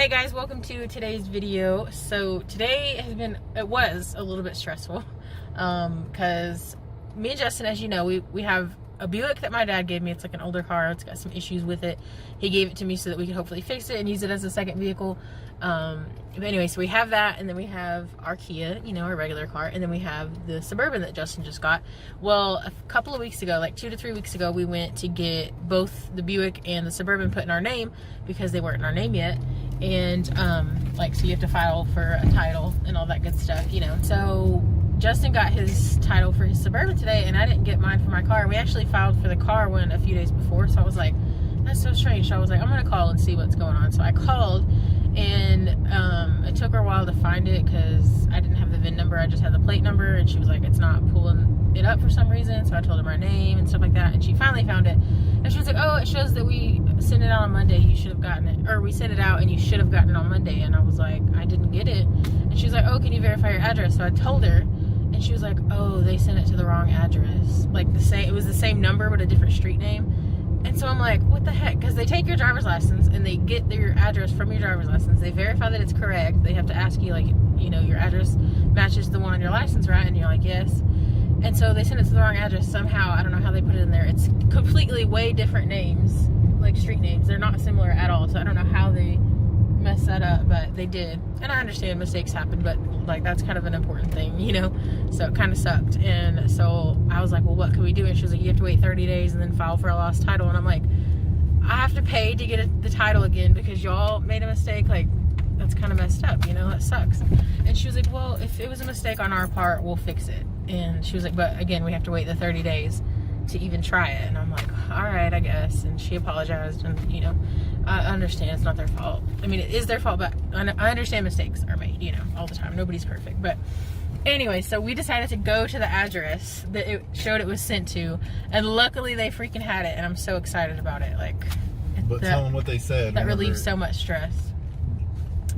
Hey guys, welcome to today's video. So today it was a little bit stressful because me and Justin, as you know, we have a Buick that my dad gave me. It's like an older car. It's got some issues with it. He gave it to me so that we could hopefully fix it and use it as a second vehicle. But anyway, so we have that, and then we have our Kia, you know, our regular car, and then we have the Suburban that Justin just got. Well, a couple of weeks ago, like 2 to 3 weeks ago, we went to get both the Buick and the Suburban put in our name because they weren't in our name yet. And like, so you have to file for a title and all that good stuff, you know. So Justin got his title for his Suburban today, and I didn't get mine for my car. We actually filed for the car one a few days before, so I was like, that's so strange. So I was like, I'm gonna call and see what's going on. So I called, and it took her a while to find it because I didn't have the VIN number. I just had the plate number, and she was like, it's not pulling it up for some reason. So I told her my name and stuff like that, and she finally found it. And she was like, oh, it shows that we sent it out on Monday. You should have gotten it, or we sent it out and you should have gotten it on Monday. And I was like, I didn't get it. And she was like, oh, can you verify your address? So I told her, and she was like, oh, they sent it to the wrong address. Like it was the same number but a different street name. And so I'm like, what the heck? Because they take your driver's license and they get your address from your driver's license. They verify that it's correct. They have to ask you, like, you know, your address matches the one on your license, right? And you're like, yes. And so they sent it to the wrong address somehow. I don't know how they put it in there. It's completely way different names, like street names. They're not similar at all. So I don't know how they messed that up, but they did. And I understand mistakes happen, but like, that's kind of an important thing, you know. So it kind of sucked. And so I was like, well, what can we do? And she was like, you have to wait 30 days and then file for a lost title. And I'm like, I have to pay to get the title again because y'all made a mistake. Like, that's kind of messed up, you know. That sucks. And she was like, well, if it was a mistake on our part, we'll fix it. And she was like, but again, we have to wait the 30 days to even try it. And I'm like, all right, I guess. And she apologized, and you know, I understand it's not their fault. I mean, it is their fault, but I understand mistakes are made, you know, all the time. Nobody's perfect. But anyway, so we decided to go to the address that it showed it was sent to, and luckily they freaking had it, and I'm so excited about it. Like, but tell them what they said. That relieves so much stress.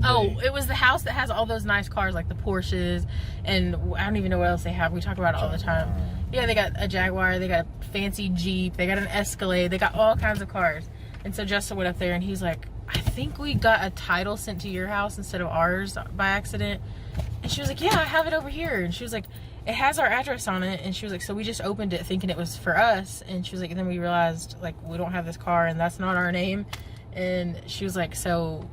Oh, it was the house that has all those nice cars, like the Porsches, and I don't even know what else they have. We talk about it all the time. Yeah, they got a Jaguar, they got a fancy Jeep, they got an Escalade, they got all kinds of cars. And so Justin went up there and he's like, I think we got a title sent to your house instead of ours by accident. And she was like, yeah, I have it over here. And she was like, it has our address on it. And she was like, so we just opened it thinking it was for us. And she was like, and then we realized, like, we don't have this car and that's not our name. And she was like, so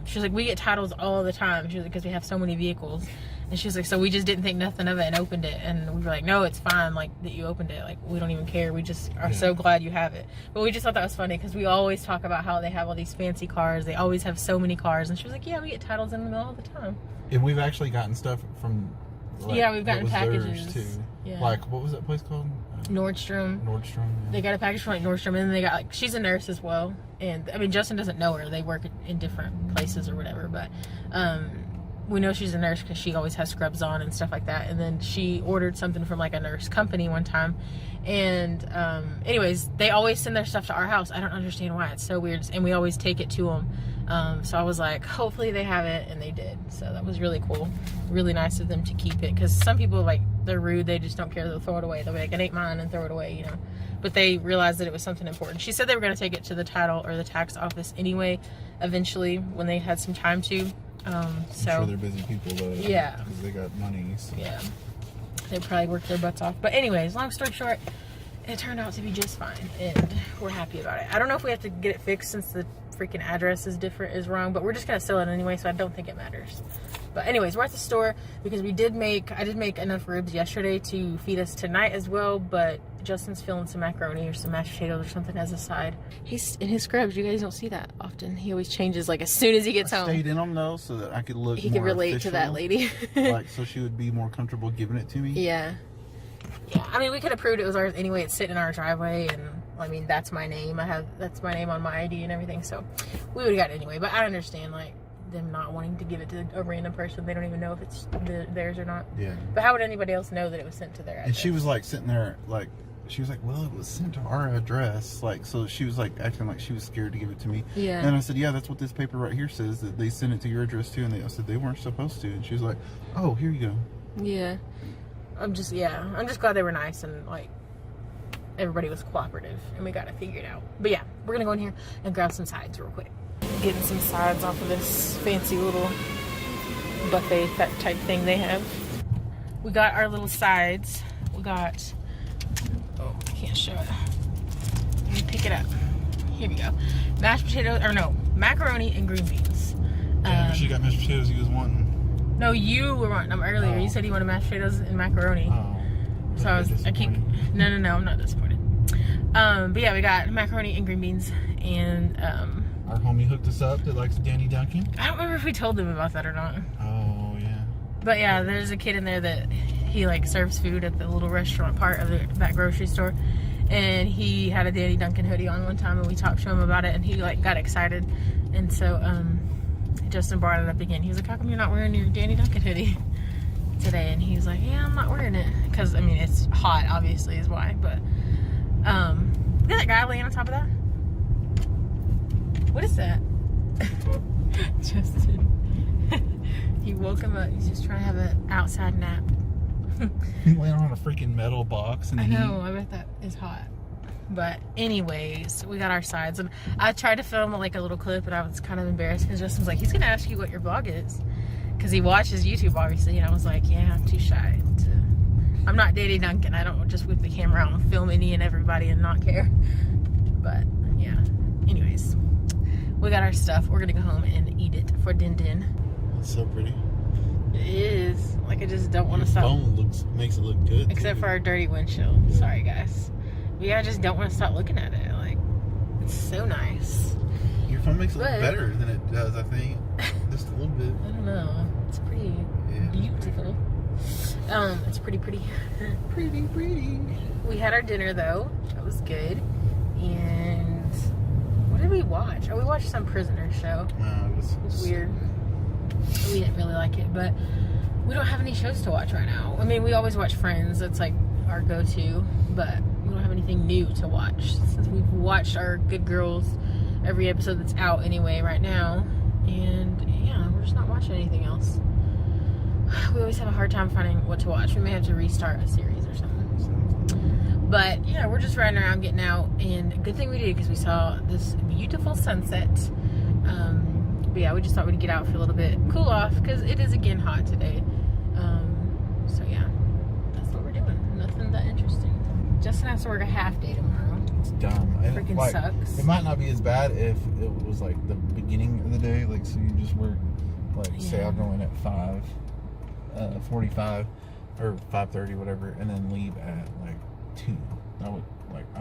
she was like, we get titles all the time. She was like, because we have so many vehicles. And she was like, so we just didn't think nothing of it and opened it. And we were like, no, it's fine, like, that you opened it. Like, we don't even care. We just are so glad you have it. But we just thought that was funny because we always talk about how they have all these fancy cars. They always have so many cars. And she was like, yeah, we get titles in them all the time. And we've actually gotten stuff from, like, yeah, we've gotten packages too. Yeah. Like, what was that place called? Nordstrom. Nordstrom. Yeah. They got a package from like Nordstrom, and then they got, like, she's a nurse as well. And I mean, Justin doesn't know her. They work in different places or whatever, but we know she's a nurse because she always has scrubs on and stuff like that. And then she ordered something from like a nurse company one time. And anyways, they always send their stuff to our house. I don't understand why. It's so weird. And we always take it to them. So I was like, hopefully they have it, and they did. So that was really cool. Really nice of them to keep it, because some people, like, they're rude. They just don't care. They'll throw it away. They'll be like, it ain't mine, and throw it away, you know. But they realized that it was something important. She said they were going to take it to the title or the tax office anyway, eventually, when they had some time to. So I'm sure they're busy people, though. Yeah. Because they got money. So. Yeah. They probably worked their butts off. But anyways, long story short, it turned out to be just fine, and we're happy about it. I don't know if we have to get it fixed since the freaking address is wrong, but we're just going to sell it anyway, so I don't think it matters. But anyways, we're at the store because I did make enough ribs yesterday to feed us tonight as well, but Justin's feeling some macaroni or some mashed potatoes or something as a side. He's in his scrubs. You guys don't see that often. He always changes, like, as soon as he gets home. I stayed in them, though, so that I could look He more could relate official, to that lady. like, so she would be more comfortable giving it to me. Yeah. Yeah, I mean, we could have proved it was ours anyway. It's sitting in our driveway, and I mean, that's my name. That's my name on my ID and everything, so we would have got it anyway. But I understand, like, them not wanting to give it to a random person. They don't even know if it's theirs or not. Yeah. But how would anybody else know that it was sent to their address? And she was like sitting there, like, she was like, well, it was sent to our address. Like, so she was like acting like she was scared to give it to me. Yeah. And I said, yeah, that's what this paper right here says, that they sent it to your address too. And I said they weren't supposed to. And she was like, oh, here you go. Yeah. I'm just glad they were nice, and like, everybody was cooperative, and we got it figured out. But yeah, we're gonna go in here and grab some sides real quick. Getting some sides off of this fancy little buffet type thing they have. We got our little sides. We got, oh, I can't show it. Let me pick it up. Here we go. Mashed potatoes, or no, macaroni and green beans. She got mashed potatoes he was wanting. No, you were wanting them earlier. You said you wanted mashed potatoes and macaroni. Oh. So I keep, no, I'm not disappointed. But yeah, we got macaroni and green beans, and our homie hooked us up that likes Danny Duncan. I don't remember if we told them about that or not. Oh, yeah. But yeah, there's a kid in there that he like serves food at the little restaurant part of that grocery store, and he had a Danny Duncan hoodie on one time, and we talked to him about it, and he like got excited, and so Justin brought it up again. He was like, "How come you're not wearing your Danny Duncan hoodie today?" And he was like, "Yeah, I'm not wearing it because I mean it's hot, obviously is why." But look at that guy laying on top of that. What is that? Justin. He woke him up. He's just trying to have an outside nap. He laying on a freaking metal box. And I know. I bet that is hot. But anyways, we got our sides. And I tried to film like a little clip, and I was kind of embarrassed because Justin's like, he's going to ask you what your vlog is. Because he watches YouTube, obviously. And I was like, yeah, I'm too shy. I'm not Danny Duncan. I don't just whip the camera out and film any and everybody and not care. But yeah. Anyways, we got our stuff. We're going to go home and eat it for Din Din. It's so pretty. It is. Like, I just don't want to stop. Your phone makes it look good. Except for our dirty windshield. Yeah. Sorry, guys. But yeah, I just don't want to stop looking at it. Like, it's so nice. Your phone makes it look better than it does, I think. Just a little bit. I don't know. It's pretty beautiful. It's pretty. Pretty. We had our dinner, though. That was good. And what did we watch? Oh, we watched some prisoner show. It was weird. We didn't really like it, but we don't have any shows to watch right now. I mean, we always watch Friends. That's like our go-to, but we don't have anything new to watch since we've watched our Good Girls every episode that's out anyway right now. And yeah, we're just not watching anything else. We always have a hard time finding what to watch. We may have to restart a series or something. But yeah, we're just riding around, getting out, and good thing we did because we saw this beautiful sunset. But yeah, we just thought we'd get out for a little bit, cool off, because it is again hot today. So yeah, that's what we're doing. Nothing that interesting. Justin has to work a half day tomorrow. It's dumb. It freaking sucks. It might not be as bad if it was like the beginning of the day, like so you just work, like say I'll go in at 5:45 or 5:30, whatever, and then leave at like 2. I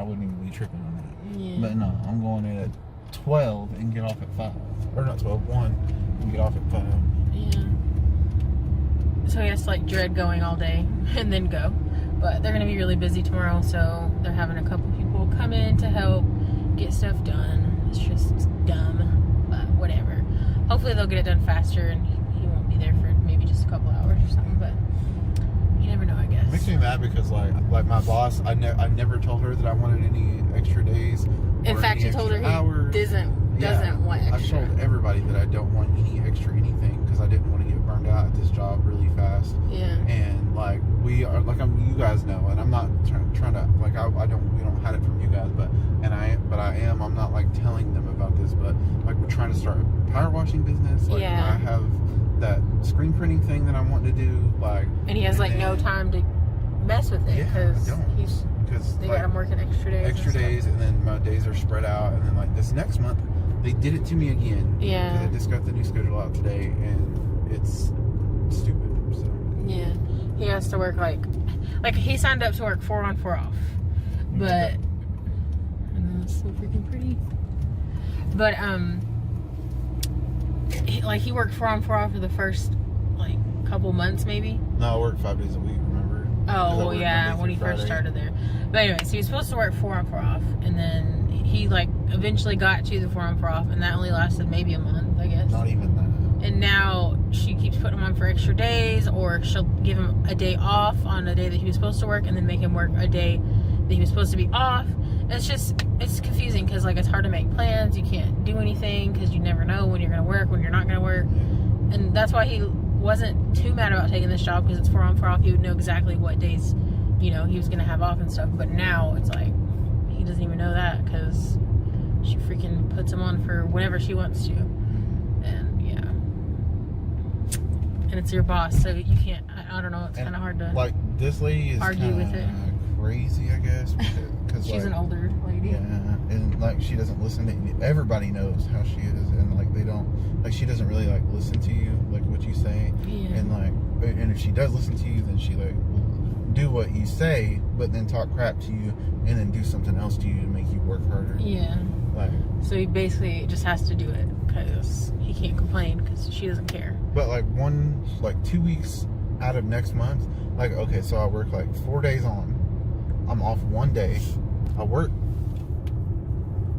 wouldn't even be tripping on that. Yeah. But no, I'm going in at 12 and get off at 5. Or not 12, 1 and get off at 5. Yeah. So he has to like dread going all day and then go. But they're going to be really busy tomorrow, so they're having a couple people come in to help get stuff done. It's just dumb, but whatever. Hopefully they'll get it done faster and he won't be there for maybe just a couple hours or something, but you never know, I guess. It makes me mad because like my boss, I never told her that I wanted any extra days. In fact, you told her he doesn't want extra. I've told everybody that I don't want any extra anything because I didn't want to get burned out at this job really fast. Yeah. And like we are, like you guys know, and I'm not trying to like we don't hide it from you guys, but I'm not like telling them about this, but like we're trying to start a power washing business. Like I have that screen printing thing that I want to do, like. And he has like no time to mess with it because they got him working extra days. And then my days are spread out, and then like this next month they did it to me again. Yeah. Because I just got the new schedule out today, and it's stupid. So. Yeah, he has to work like he signed up to work 4 on 4 off, but I know it's so freaking pretty. But he worked 4 on 4 off for the first like couple months maybe. No, I work 5 days a week. Remember? Oh well, yeah, when he first started there. But anyways, he was supposed to work 4 on 4 off, and then he like eventually got to the 4 on 4 off, and that only lasted maybe a month, I guess. Not even that. And now she keeps putting him on for extra days, or she'll give him a day off on a day that he was supposed to work, and then make him work a day that he was supposed to be off. And it's confusing because like it's hard to make plans. You can't do anything because you never know when you're gonna work, when you're not gonna work, and that's why he wasn't too mad about taking this job because it's 4 on 4 off. He would know exactly what days, he was gonna have off and stuff. But now it's like he doesn't even know that because she freaking puts them on for whenever she wants to. And yeah. And it's your boss, so you can't, I don't know, it's kind of hard to like this lady is argue with it. Crazy, I guess, because She's like, an older lady. Yeah, and like she doesn't listen to everybody knows how she is, and like they don't like she doesn't really like listen to you like what you say, Yeah. and like and if she does listen to you, then she like will do what you say, but then talk crap to you, and then do something else to you to make you work harder. Yeah. Like, so he basically just has to do it because he can't complain because she doesn't care. but like 2 weeks out of next month, like okay, so I work like 4 days on. I'm off 1 day. I work.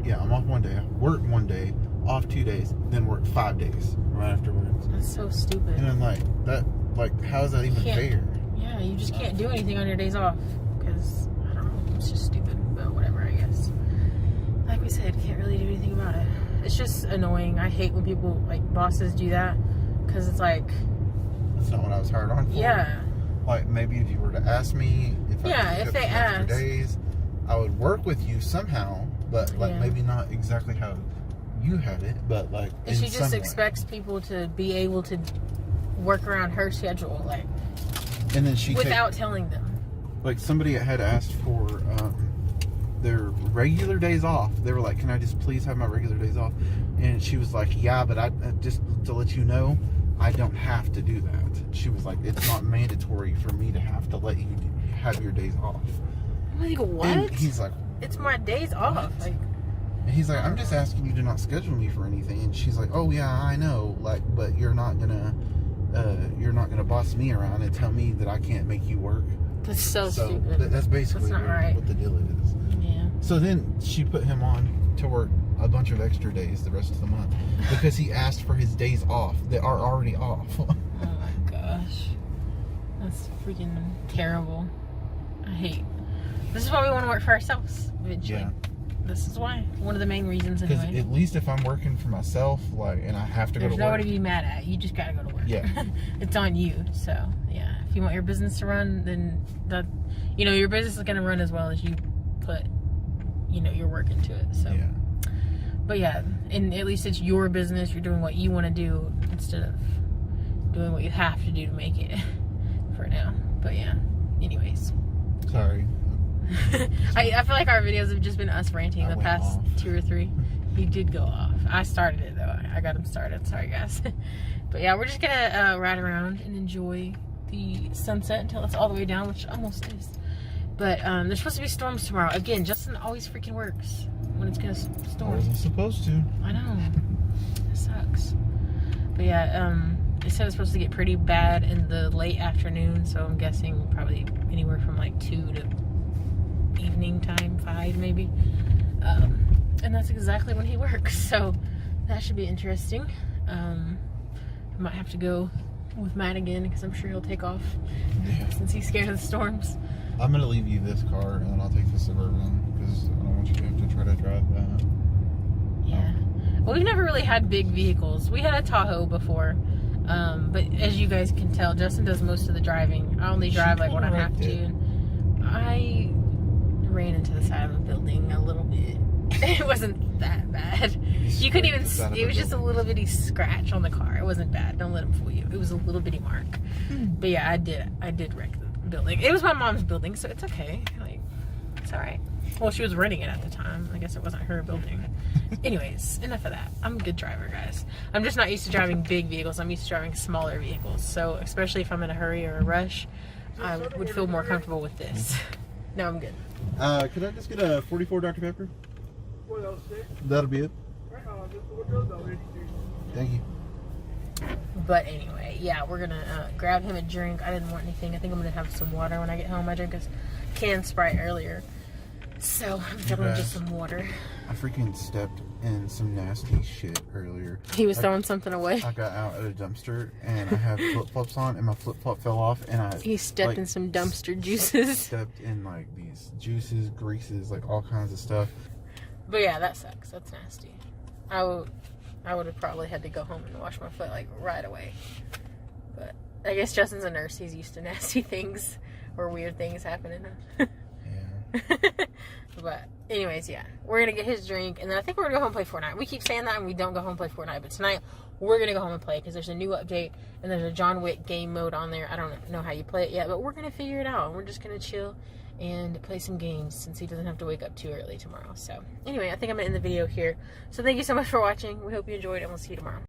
Yeah, I'm off 1 day. I work 1 day, off 2 days, then work 5 days right afterwards. That's so stupid. And I'm like, that, like, how is that even fair? Yeah, you just can't do anything on your days off because I don't know. It's just stupid, but whatever, I guess. Like we said, can't really do anything about it. It's just annoying. I hate when people like bosses do that because it's like. That's not what I was hired on for. Yeah. Like maybe if you were to ask me if I could pick up some extra days, I would work with you somehow, but like maybe not exactly how you had it, but like and she just expects people to be able to work around her schedule, like, and then she without telling them. Like somebody had asked for their regular days off. They were like, "Can I just please have my regular days off?" And she was like, "Yeah, but I just to let you know, I don't have to do that." She was like, "It's not mandatory for me to have to let you have your days off." I'm like, what? And he's like, it's my days off. Like, he's like, "I'm just asking you to not schedule me for anything." And she's like, "Oh yeah, I know. Like, but you're not gonna boss me around and tell me that I can't make you work." That's so stupid. That's basically that's not right. What the deal is. Yeah. So then she put him on to work a bunch of extra days the rest of the month because he asked for his days off that are already off. Oh my gosh. That's freaking terrible. I hate. This is why we want to work for ourselves eventually. Yeah. This is why. One of the main reasons Because anyway. at least if I'm working for myself, like, and I have to go to work. There's nobody to be mad at. You just gotta go to work. Yeah. It's on you. So yeah, if you want your business to run, then that, your business is gonna run as well as you put, your work into it. So. Yeah. But yeah, and at least it's your business. You're doing what you want to do instead of doing what you have to do to make it for now. But yeah, anyways. Sorry. I feel like our videos have just been us ranting the past off. 2 or 3. He did go off. I started it though. I got him started. Sorry guys. But yeah, we're just gonna ride around and enjoy the sunset until it's all the way down, which almost is. But there's supposed to be storms tomorrow. Again, Justin always freaking works when it's gonna I storm. wasn't supposed to. I know. It sucks. But yeah, they said it's supposed to get pretty bad in the late afternoon, so I'm guessing probably anywhere from like 2 to evening time, 5 maybe. And that's exactly when he works, so that should be interesting. I might have to go with Matt again because I'm sure he'll take off since he's scared of the storms. I'm gonna leave you this car and then I'll take the Suburban because I don't want you to have to try to drive that. Yeah. Well, we've never really had big vehicles. We had a Tahoe before, but as you guys can tell, Justin does most of the driving. I only drive like when I have to. And I ran into the side of a building a little bit. It wasn't that bad. You couldn't even. It was just a little bitty scratch on the car. It wasn't bad. Don't let him fool you. It was a little bitty mark. But yeah, I did wreck the building. It was my mom's building, so it's okay. Like, it's all right. Well, she was renting it at the time. I guess it wasn't her building. Anyways, enough of that. I'm a good driver, guys. I'm just not used to driving big vehicles. I'm used to driving smaller vehicles. So, especially if I'm in a hurry or a rush, I would feel more comfortable with this. No, I'm good. Could I just get a 44 Dr. Pepper? That'll be it. Thank you. But anyway, yeah, we're gonna grab him a drink. I didn't want anything. I think I'm gonna have some water when I get home. I drank a canned Sprite earlier, so I'm gonna just some water. I freaking stepped in some nasty shit earlier. He was throwing something away. I got out at a dumpster and I had flip flops on and my flip flop fell off and he stepped in some dumpster juices. Stepped in like these juices, greases, like all kinds of stuff. But yeah, that sucks. That's nasty. I would have probably had to go home and wash my foot like right away. But I guess Justin's a nurse. He's used to nasty things or weird things happening. Yeah. But anyways, yeah, we're gonna get his drink, and then I think we're gonna go home and play Fortnite. We keep saying that, and we don't go home and play Fortnite, but tonight we're gonna go home and play because there's a new update and there's a John Wick game mode on there. I don't know how you play it yet, but we're gonna figure it out. We're just gonna chill and play some games since he doesn't have to wake up too early tomorrow. So anyway, I think I'm gonna end the video here. So thank you so much for watching. We hope you enjoyed, and we'll see you tomorrow.